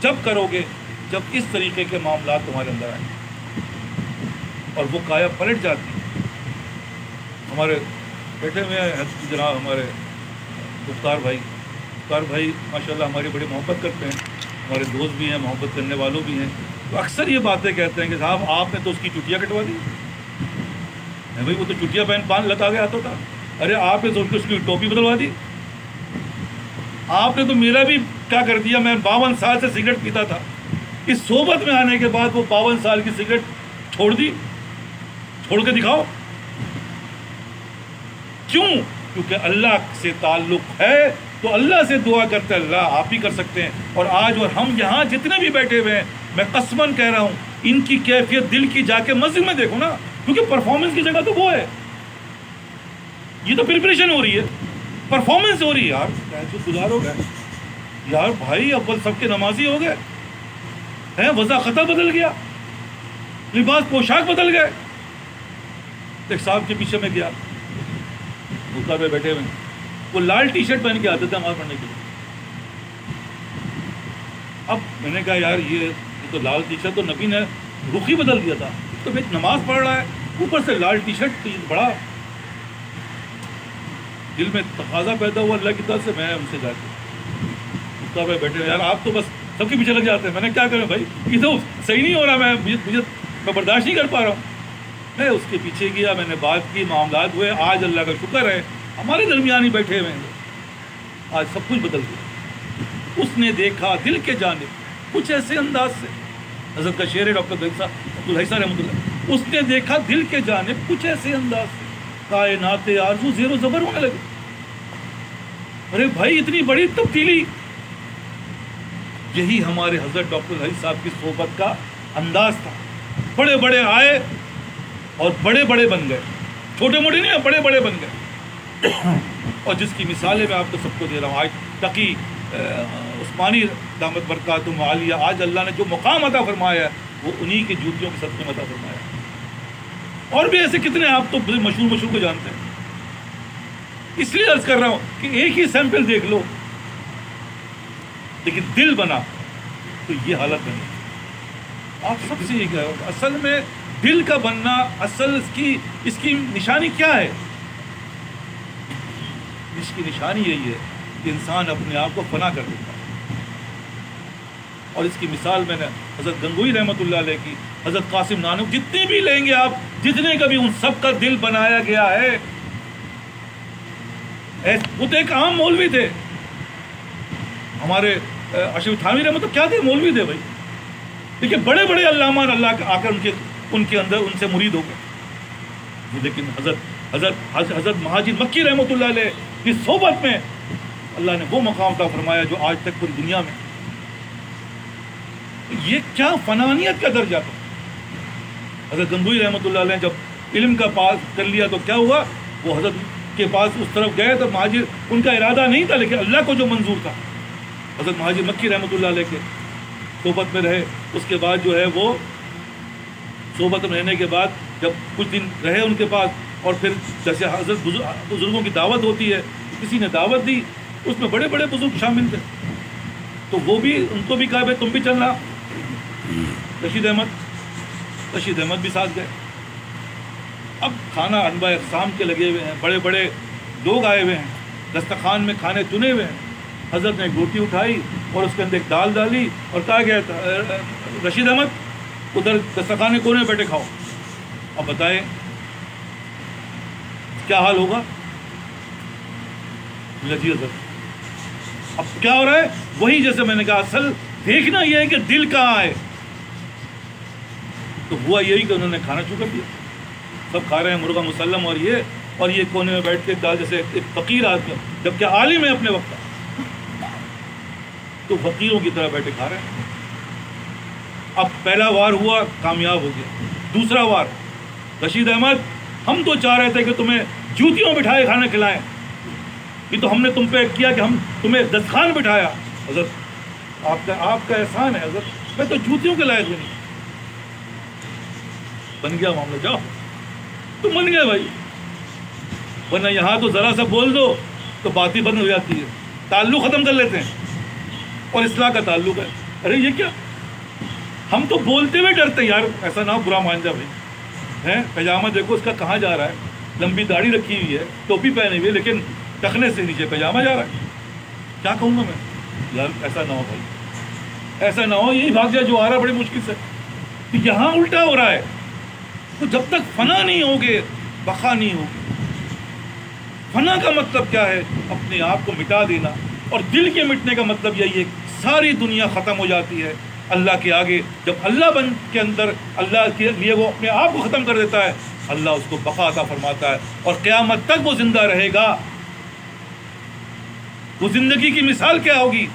جب کرو گے جب اس طریقے کے معاملات تمہارے اندر آئیں اور وہ کایا پلٹ جاتی ہے. ہمارے بیٹھے ہوئے ہیں جناب ہمارے مختار بھائی ماشاء اللہ ہماری بڑی محبت کرتے ہیں, ہمارے دوست بھی ہیں, محبت کرنے والوں بھی ہیں. تو اکثر یہ باتیں کہتے ہیں کہ صاحب آپ نے تو اس کی چٹیاں کٹوا دی. بھائی وہ تو چٹیاں باندھ لتا گیا آتا تھا. ارے آپ نے تو اس کی ٹوپی بدلوا دی. آپ نے تو میرا بھی کیا کر دیا, میں 52 سال سے سگریٹ پیتا تھا, اس صحبت میں آنے کے بعد وہ 52 سال کی سگریٹ چھوڑ دی. چھوڑ کے دکھاؤ. کیوں؟ کیونکہ اللہ سے تعلق ہے تو اللہ سے دعا کرتے اللہ آپ ہی کر سکتے ہیں. اور آج اور ہم یہاں جتنے بھی بیٹھے ہوئے ہیں, میں قسماً کہہ رہا ہوں ان کی کیفیت دل کی جا کے مسجد میں دیکھو نا, کیونکہ پرفارمنس کی جگہ تو وہ ہے, یہ تو پریپریشن ہو رہی ہے, پرفارمنس ہو رہی ہے. یار جو گزار ہو گئے یار, بھائی اول سب کے نمازی ہو گئے ہیں, وضع خطا بدل گیا, لباس پوشاک بدل گئے. ایک صاحب کے پیچھے میں گیا, مقابلے پہ بیٹھے ہوئے, وہ لال ٹی شرٹ پہن کے آتے تھے نماز پڑھنے کے لیے. اب میں نے کہا یار یہ تو لال ٹی شرٹ تو نبی نے رخ ہی بدل دیا تھا, تو بھائی نماز پڑھ رہا ہے اوپر سے لال ٹی شرٹ, بڑا دل میں تقاضا پیدا ہوا اللہ کی طرف سے. میں ان سے جا کے مقابلے پہ بیٹھے ہوئے, یار آپ تو بس سب کے پیچھے لگ جاتے ہیں. میں نے کیا کروں بھائی, یہ تو صحیح نہیں ہو رہا, میں برداشت نہیں کر پا رہا ہوں. میں اس کے پیچھے گیا, میں نے بات کی, معاملات ہوئے. آج اللہ کا شکر ہے ہمارے درمیان ہی بیٹھے ہوئے ہیں, آج سب کچھ بدل گیا. اس نے دیکھا دل کے جانب کچھ ایسے انداز سے, حضرت کا شعر ہے ڈاکٹر عبدالحی صاحب رحمۃ اللہ, اس نے دیکھا دل کے جانب کچھ ایسے انداز سے کائنات آرزو زیر و زبر ہونے لگے. ارے بھائی اتنی بڑی تبدیلی, یہی ہمارے حضرت ڈاکٹر عبدالحی صاحب کی صحبت کا انداز تھا. بڑے بڑے آئے اور بڑے بڑے بن گئے, چھوٹے موٹے نہیں, بڑے بڑے بن گئے. اور جس کی مثالیں میں آپ کو سب کو دے رہا ہوں, آج تقی عثمانی دامت برکاتہم عالیہ, آج اللہ نے جو مقام عطا فرمایا ہے وہ انہی کی جوتیوں کے صدقے میں عطا فرمایا ہے. اور بھی ایسے کتنے آپ تو مشہور کو جانتے ہیں. اس لیے عرض کر رہا ہوں کہ ایک ہی سیمپل دیکھ لو, لیکن دل بنا تو یہ حالت بنی. آپ سب سے یہ کہہ رہا ہوں اصل میں دل کا بننا, اصل اس کی نشانی کیا ہے؟ اس کی نشانی یہی ہے کہ انسان اپنے آپ کو فنا کر دیتا ہے. اور اس کی مثال میں نے حضرت گنگوئی رحمۃ اللہ علیہ کی, حضرت قاسم نانک, جتنے بھی لیں گے آپ, جتنے کا بھی, ان سب کا دل بنایا گیا ہے. وہ تو ایک عام مولوی تھے, ہمارے اشرف تھانوی رحمۃ اللہ کیا تھے, مولوی تھے بھائی, لیکن بڑے بڑے علامہ اللہ آ کر ان کے اندر ان سے مرید ہو گئے. لیکن حضرت مہاجر مکی رحمۃ اللہ علیہ کی صحبت میں اللہ نے وہ مقام عطا فرمایا جو آج تک پوری دنیا میں. یہ کیا فنانیت کا درجہ تھا. حضرت گنگوئی رحمۃ اللہ علیہ جب علم کا پاس کر لیا تو کیا ہوا, وہ حضرت کے پاس اس طرف گئے تو مہاجر, ان کا ارادہ نہیں تھا لیکن اللہ کو جو منظور تھا, حضرت مہاجر مکی رحمۃ اللہ علیہ کے صحبت میں رہے. اس کے بعد جو ہے وہ صحبت میں رہنے کے بعد جب کچھ دن رہے ان کے پاس, اور پھر جیسے حضرت بزرگوں کی دعوت ہوتی ہے, کسی نے دعوت دی, اس میں بڑے بڑے بزرگ شامل تھے, تو وہ بھی ان کو بھی کہا بھائی تم بھی چلنا. رشید احمد بھی ساتھ گئے. اب کھانا انواع اقسام کے لگے ہوئے ہیں, بڑے بڑے لوگ آئے ہوئے ہیں, دسترخوان میں کھانے چنے ہوئے ہیں. حضرت نے ایک روٹی اٹھائی اور اس کے اندر ایک دال ڈالی اور کہا گیا رشید احمد ادھر دسترخوان کے کونے میں بیٹھے کھاؤ. اب بتائیں کیا حال ہوگا؟ لذیذ. اب کیا ہو رہا ہے؟ وہی جیسے میں نے کہا, اصل دیکھنا یہ ہے کہ دل کہاں ہے. تو ہوا یہی کہ انہوں نے کھانا شروع کر دیا, سب کھا رہے ہیں مرغا مسلم اور یہ کونے میں بیٹھ کے دال, جیسے ایک فقیر آدمی جبکہ عالم ہے اپنے وقت کا, تو فقیروں کی طرح بیٹھے کھا رہے ہیں. اب پہلا وار ہوا, کامیاب ہو گیا. دوسرا وار, رشید احمد ہم تو چاہ رہے تھے کہ تمہیں جوتیوں بٹھائے کھانا کھلائیں, یہ تو ہم نے تم پہ کیا کہ ہم تمہیں دسترخوان بٹھایا. حضرت آپ کا احسان ہے حضرت, میں تو جوتیوں کے لائق نہیں. بن گیا معاملہ, جاؤ تم بن گئے بھائی, ورنہ یہاں تو ذرا سا بول دو تو بات ہی بند ہو جاتی ہے, تعلق ختم کر لیتے ہیں. اور اصلاح کا تعلق ہے, ارے یہ کیا، ہم تو بولتے ہوئے ڈرتے ہیں، یار ایسا نہ برا مان جا بھائی ہے، پاجامہ دیکھو اس کا کہاں جا رہا ہے، لمبی داڑھی رکھی ہوئی ہے، ٹوپی پہنی ہوئی ہے، لیکن ٹخنے سے نیچے پاجامہ جا رہا ہے، کیا کہوں گا میں؟ یار ایسا نہ ہو بھائی، ایسا نہ ہو، یہی بھاگ جائے جو آ رہا ہے بڑی مشکل سے، یہاں الٹا ہو رہا ہے. تو جب تک فنا نہیں ہوگے بقا نہیں ہوگی. فنا کا مطلب کیا ہے؟ اپنے آپ کو مٹا دینا. اور دل کے مٹنے کا مطلب یہی ہے کہ ساری دنیا ختم ہو جاتی ہے اللہ کے آگے. جب اللہ بن کے اندر اللہ کے لیے وہ اپنے آپ کو ختم کر دیتا ہے، اللہ اس کو بقا عطا فرماتا ہے اور قیامت تک وہ زندہ رہے گا. وہ زندگی کی مثال کیا ہوگی؟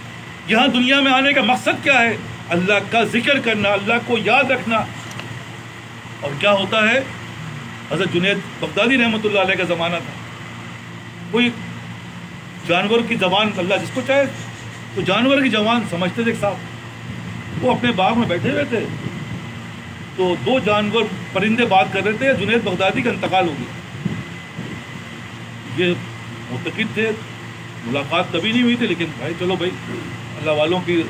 یہاں دنیا میں آنے کا مقصد کیا ہے؟ اللہ کا ذکر کرنا، اللہ کو یاد رکھنا. اور کیا ہوتا ہے؟ حضرت جنید بغدادی رحمۃ اللہ علیہ کا زمانہ تھا. کوئی جانور کی زبان اللہ جس کو چاہے تو جانور کی زبان سمجھتے تھے. ایک صاحب وہ اپنے باغ میں بیٹھے ہوئے تھے تو دو جانور پرندے بات کر رہے تھے. جنید بغدادی کا انتقال ہو گیا. یہ معتقد تھے، ملاقات کبھی نہیں ہوئی تھی، لیکن بھائی چلو بھائی اللہ والوں کی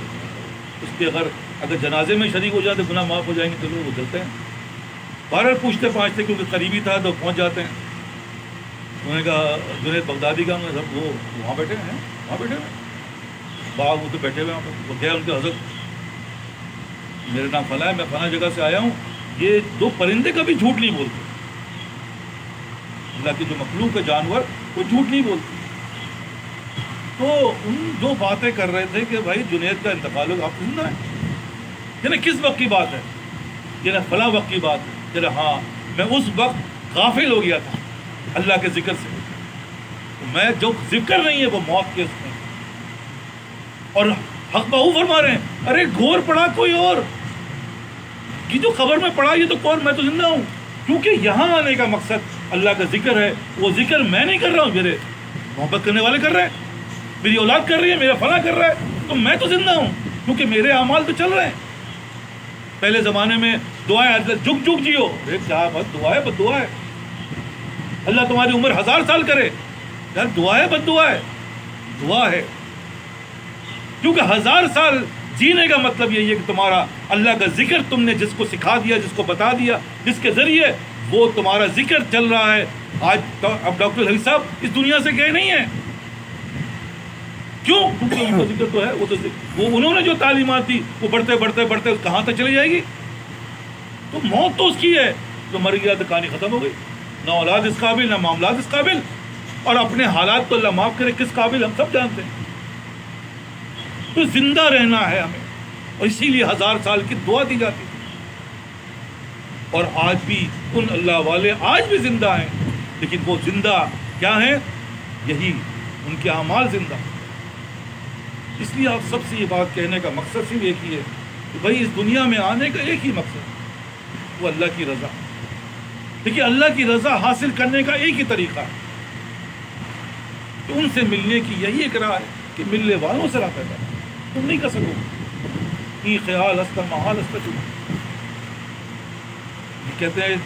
اس کے اگر جنازے میں شریک ہو جائے تو گناہ معاف ہو جائیں گے، چلو وہ چلتے ہیں. بہرحال پوچھتے پہنچتے کیونکہ قریبی تھا تو پہنچ جاتے ہیں. انہوں نے کہا جنید بغدادی کا سب وہ وہاں بیٹھے ہیں، وہاں بیٹھے ہیں باغ وہ تو بیٹھے ہوئے ہیں. وہ گیا ان کے حضرت میرا نام فلاں ہے، میں فلاں جگہ سے آیا ہوں. یہ دو پرندے کبھی جھوٹ نہیں بولتے. اللہ کی جو مخلوق ہے جانور وہ جھوٹ نہیں بولتے. تو ان جو باتیں کر رہے تھے کہ بھائی جنید کا انتقال ہو، آپ زندہ ہیں، یعنی کس وقت کی بات ہے؟ یعنی فلاں وقت کی بات ہے. یعنی ہاں میں اس وقت غافل ہو گیا تھا اللہ کے ذکر سے. میں جو ذکر نہیں ہے وہ موت کے اس میں. اور حق بہو فرما رہے ہیں ارے گھور پڑا کوئی اور کی جو خبر میں پڑھا یہ تو کون، میں تو زندہ ہوں. کیونکہ یہاں آنے کا مقصد اللہ کا ذکر ہے. وہ ذکر میں نہیں کر رہا ہوں، میرے محبت کرنے والے کر رہے ہیں، میری اولاد کر رہی ہے، میرا فلاں کر رہا ہے، تو میں تو زندہ ہوں کیونکہ میرے اعمال تو چل رہے ہیں. پہلے زمانے میں دعائیں جھک جھک جیو، کیا بس دعا ہے، بد دعا ہے. اللہ تمہاری عمر 1000 سال کرے، یار دعا ہے بد دعا ہے؟ دعا ہے. کیونکہ 1000 سال جینے کا مطلب یہی ہے کہ تمہارا اللہ کا ذکر تم نے جس کو سکھا دیا، جس کو بتا دیا، جس کے ذریعے وہ تمہارا ذکر چل رہا ہے. آج اب ڈاکٹر حبیب صاحب اس دنیا سے گئے نہیں ہیں. کیوں؟ کیونکہ ان کا ذکر تو ہے. وہ انہوں نے جو تعلیمات دی وہ بڑھتے بڑھتے بڑھتے کہاں تک چلی جائے گی. تو موت تو اس کی ہے، تو مر گیا تو کہانی ختم ہو گئی. نہ اولاد اس قابل، نہ معاملات اس قابل، اور اپنے حالات کو اللہ معاف کرے کس قابل ہم سب جانتے ہیں. تو زندہ رہنا ہے ہمیں، اور اسی لیے 1000 سال کی دعا دی جاتی ہے. اور آج بھی ان اللہ والے آج بھی زندہ ہیں، لیکن وہ زندہ کیا ہیں؟ یہی ان کے اعمال زندہ. اس لیے آپ سب سے یہ بات کہنے کا مقصد صرف ایک ہی ہے کہ بھائی اس دنیا میں آنے کا ایک ہی مقصد، وہ اللہ کی رضا. دیکھیے اللہ کی رضا حاصل کرنے کا ایک ہی طریقہ ہے کہ ان سے ملنے کی یہی ایک راہ ہے کہ ملنے والوں سے رابطہ کرنا. تم نہیں کر سکو ای خیال است محال است. کہتے ہیں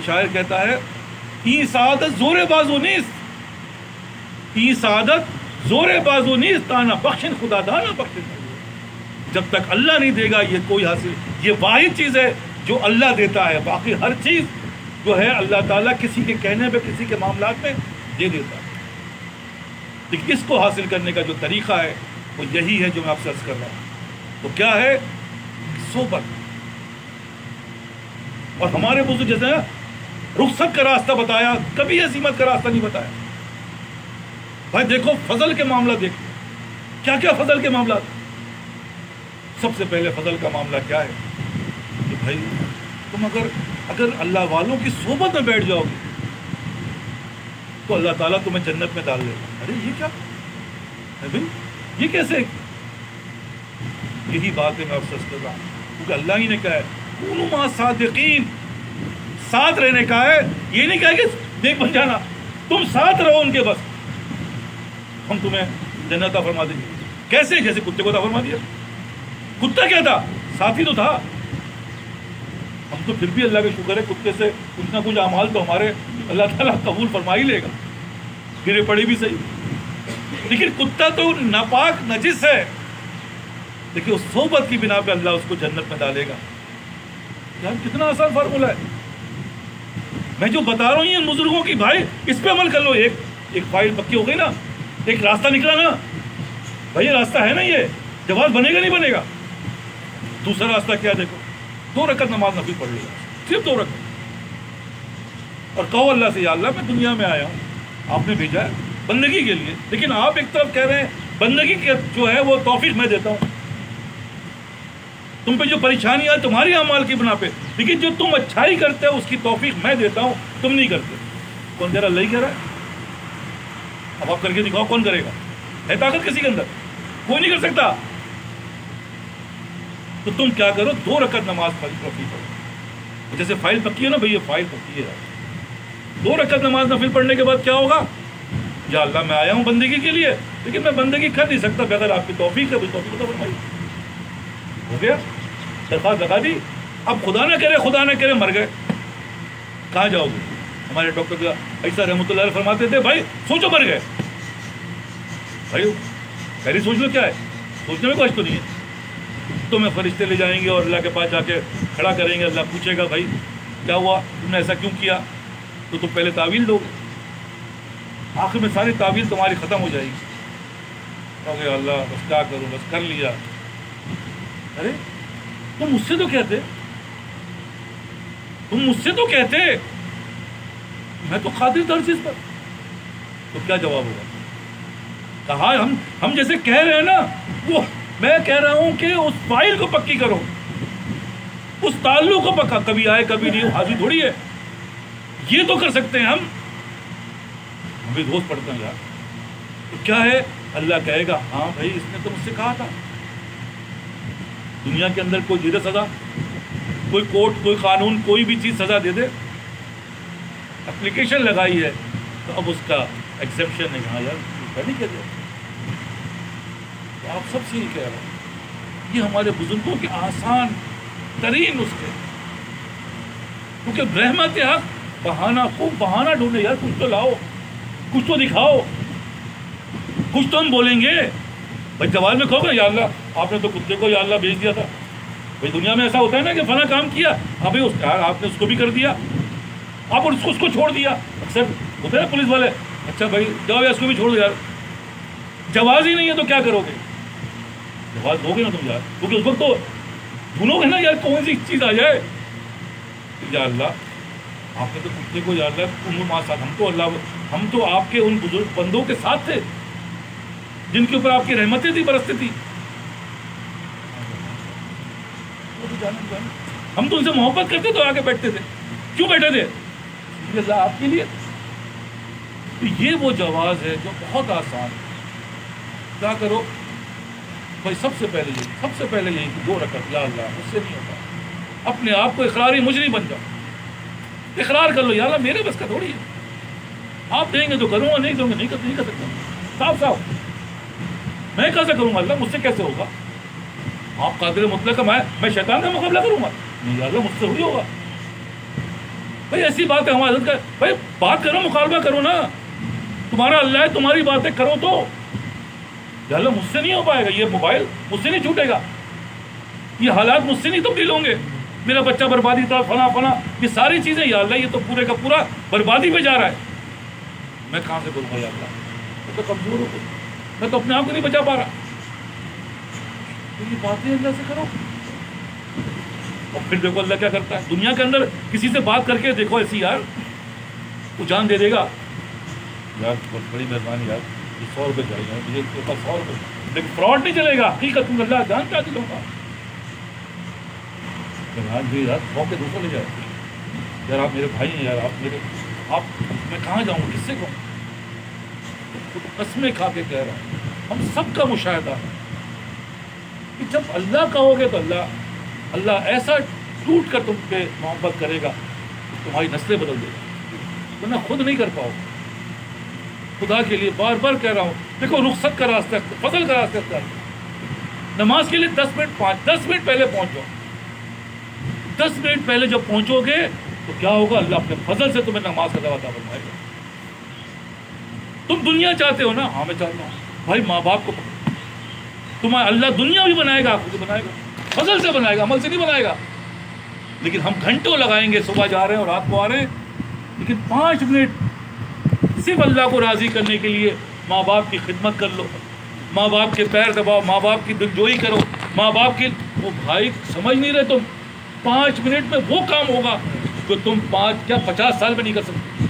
شاعر کہتا ہے ای سعادت زور بازو نیست، ای سعادت زور بازو نیست، تانا بخشن خدا دانا بخشن. جب تک اللہ نہیں دے گا یہ کوئی حاصل، یہ واحد چیز ہے جو اللہ دیتا ہے. باقی ہر چیز جو ہے اللہ تعالیٰ کسی کے کہنے پہ، کسی کے معاملات میں دے دیتا ہے. لیکن اس کو حاصل کرنے کا جو طریقہ ہے وہ یہی ہے جو میں آپ سے عرض کر رہا ہوں. وہ کیا ہے؟ صحبت. اور ہمارے بزرگ جیسے رخصت کا راستہ بتایا، کبھی عزیمت کا راستہ نہیں بتایا. بھائی دیکھو فضل کے معاملہ دیکھو، کیا کیا فضل کے معاملات. سب سے پہلے فضل کا معاملہ کیا ہے کہ بھائی تم اگر اللہ والوں کی صحبت میں بیٹھ جاؤ گے تو اللہ تعالیٰ تمہیں جنت میں ڈال دے گا. ارے یہ کیا ہے بھائی، یہ کیسے؟ یہی بات ہے میں افسوس کر رہا ہوں کیونکہ اللہ ہی نے کہا ہے کونوا مع صادقین، ساتھ رہنے کا ہے. یہ نہیں کہا کہ دیکھ بن جانا، تم ساتھ رہو ان کے، بس ہم تمہیں جنت عطا فرما دیں گے. کیسے؟ جیسے کتے کو عطا فرما دیا. کتا کیا تھا؟ ساتھی تو تھا. ہم تو پھر بھی اللہ کا شکر ہے کتے سے کچھ نہ کچھ اعمال تو ہمارے اللہ تعالیٰ قبول فرما ہی لے گا، گرے پڑے بھی صحیح. لیکن کتا تو ناپاک نجس ہے، دیکھیے اس صحبت کی بنا پہ اللہ اس کو جنت میں ڈالے گا. یار کتنا آسان فارمولہ ہے. میں جو بتا رہا ہوں یہ بزرگوں کی بھائی اس پہ عمل کر لو. ایک فائل پکی ہو گئی نا, ایک راستہ نکلا نا بھائی, یہ راستہ ہے نا, یہ جواز بنے گا نہیں بنے گا. دوسرا راستہ کیا دیکھو, 2 رکعت نماز نفل پڑھ لو, صرف 2 رکعت, اور کہو اللہ سے یا اللہ میں دنیا میں آیا ہوں, آپ نے بھیجا ہے بندگی کے لیے, لیکن آپ ایک طرف کہہ رہے ہیں بندگی کے جو ہے وہ توفیق میں دیتا ہوں, تم پہ جو پریشانی ہے تمہاری اعمال کی بنا پہ, لیکن جو تم اچھائی کرتے ہو اس کی توفیق میں دیتا ہوں, تم نہیں کرتے. کون کہہ رہا؟ اللہ ہی کہہ رہا ہے. اب آپ کر کے دکھاؤ, کون کرے گا؟ ہے طاقت کسی کے اندر؟ کوئی نہیں کر سکتا. تو تم کیا کرو, 2 رکعت نماز نفل پڑھو. جیسے فائل پکی ہے نا بھائی, یہ فائل پکی ہے, 2 رکعت نماز نفل پڑھنے کے بعد کیا ہوگا؟ یا اللہ میں آیا ہوں بندگی کے لیے, لیکن میں بندگی کر نہیں سکتا بغیر آپ کی توفیق ہے. توفیق تو فرمائی. ہو گیا, درخواست لگا دی. اب خدا نہ کرے مر گئے, کہاں جاؤ گے؟ ہمارے ڈاکٹر عیسیٰ رحمۃ اللہ علیہ فرماتے تھے بھائی سوچو مر گئے. بھائی پہلے سوچ لو, کیا ہے سوچنے میں کچھ تو نہیں ہے. تمہیں فرشتے لے جائیں گے اور اللہ کے پاس جا کے کھڑا کریں گے. اللہ پوچھے گا بھائی کیا ہوا, تم نے ایسا کیوں کیا؟ تو تم پہلے تعویل دو گے, آخر میں ساری تعویل تمہاری ختم ہو جائے گی. کہو گے اللہ بس کیا کروں, بس کر لیا. ارے تم مجھ سے تو کہتے میں تو قادر ہر چیز پر. تو کیا جواب ہوگا؟ کہا ہم جیسے کہہ رہے ہیں نا, وہ میں کہہ رہا ہوں کہ اس فائل کو پکی کرو, اس تعلق کو پکا, کبھی آئے کبھی نہیں, حاضر تھوڑی ہے. یہ تو کر سکتے ہیں ہم بھی روز پڑھتے ہیں یار. تو کیا ہے, اللہ کہے گا ہاں بھائی اس نے تو مجھ سے کہا تھا. دنیا کے اندر کوئی دے دے سزا, کوئی کورٹ, کوئی قانون, کوئی بھی چیز سزا دے دے, اپلیکیشن لگائی ہے تو اب اس کا ایکسیپشن نہیں. ہاں یار نہیں کہتے. تو آپ سب سے یہ کہہ رہا ہوں, یہ ہمارے بزرگوں کے آسان ترین نسخے, کیونکہ رحمت حق بہانہ, خوب بہانہ ڈھونڈے یار, کچھ تو لاؤ, کچھ تو دکھاؤ, کچھ تو ہم بولیں گے. بھائی جواب میں کھو گا یا اللہ آپ نے تو کتے کو یا اللہ بھیج دیا تھا. بھائی دنیا میں ایسا ہوتا ہے نا کہ فلاں کام کیا, ابھی آپ نے اس کو بھی کر دیا, آپ اس کو چھوڑ دیا. اکثر ہوتے ہیں نا پولیس والے, اچھا بھائی جاؤ اس کو بھی چھوڑ دو یار. جواز ہی نہیں ہے تو کیا کرو گے؟ جواز دو گے نا تم یار, کیونکہ اس وقت تو ڈھونڈو گے نا یار کون سی چیز آ جائے. یا اللہ آپ نے تو کتے کو یا اللہ ساتھ, ہم تو آپ کے ان بزرگ بندوں کے ساتھ تھے جن کے اوپر آپ کی رحمتیں تھی, برستی تھی. ہم تو ان سے محبت کرتے تو آگے بیٹھتے تھے. کیوں بیٹھے تھے؟ اللہ آپ کے لیے. تو یہ وہ جواز ہے جو بہت آسان ہے. کیا کرو بھائی, سب سے پہلے یہی 2 رکعت, یا اللہ مجھ سے نہیں ہوتا. اپنے آپ کو اقراری مجرم بن جاؤ, اقرار کر لو یا اللہ میرے بس کا تھوڑی ہے, آپ دیں گے تو کروں گا, نہیں دوں گے نہیں کر سکتا. صاف میں کیسے کروں گا اللہ, مجھ سے کیسے ہوگا؟ آپ قادر مطلق کا, میں شیطان کا مقابلہ کروں گا؟ نہیں یا اللہ مجھ سے تھوڑی ہوگا. بھائی ایسی بات ہے ہماری حضرت کا, بھائی بات کرو, مقابلہ کرو نا. تمہارا اللہ ہے, تمہاری باتیں کرو تو. یا اللہ مجھ سے نہیں ہو پائے گا, یہ موبائل مجھ سے نہیں چھوٹے گا, یہ حالات مجھ سے نہیں تبدیل ہوں گے, میرا بچہ بربادی تھا, فلاں یہ ساری چیزیں یا اللہ یہ تو پورے کا پورا بربادی پہ جا رہا ہے. میں کہاں سے کروں گا یا اللہ, میں تو کمزور ہو گئی, میں تو اپنے آپ کو نہیں بچا پا رہا. تو یہ باتیں اللہ سے کرو. اور پھر دیکھو اللہ کیا کرتا ہے. دنیا کے اندر کسی سے بات کر کے دیکھو ایسی یار, وہ جان دے دے گا یار, بہت بڑی مہربانی یار, یہ 100 روپئے چاہیے مجھے, 100 روپئے, لیکن فراڈ نہیں چلے گا. حقیقت میں اللہ جان کیا دلوں گا. جی یار موقع دوسرا لے جائے یار, آپ میرے بھائی ہیں یار, آپ میں کہاں جاؤں, کس سے کہوں؟ قسمیں کھا کے کہہ رہا ہوں, ہم سب کا مشاہدہ ہے کہ جب اللہ کہو گے تو اللہ ایسا ٹوٹ کر تم پہ محبت کرے گا, تمہاری نسلیں بدل دے گا, ورنہ خود نہیں کر پاؤ. خدا کے لیے بار بار کہہ رہا ہوں, دیکھو رخصت کا راستہ, فضل کا راستہ اختیار کرو. نماز کے لیے 10 منٹ پہلے پہنچ جاؤ. 10 منٹ پہلے جب پہنچو گے تو کیا ہوگا, اللہ اپنے فضل سے تمہیں نماز کا دعویٰ فرمائے گا. تم دنیا چاہتے ہو نا, ہاں میں چاہتا ہوں. بھائی ماں باپ کو تمہارا اللہ دنیا بھی بنائے گا، آخرت بھی بنائے گا، فضل سے بنائے گا، عمل سے نہیں بنائے گا. لیکن ہم گھنٹوں لگائیں گے، صبح جا رہے ہیں اور رات کو آ رہے ہیں، لیکن 5 منٹ صرف اللہ کو راضی کرنے کے لیے ماں باپ کی خدمت کر لو، ماں باپ کے پیر دباؤ، ماں باپ کی دلجوئی کرو، ماں باپ کی. وہ بھائی سمجھ نہیں رہے تم، 5 منٹ میں وہ کام ہوگا جو تم 50 سال میں نہیں کر سکتے.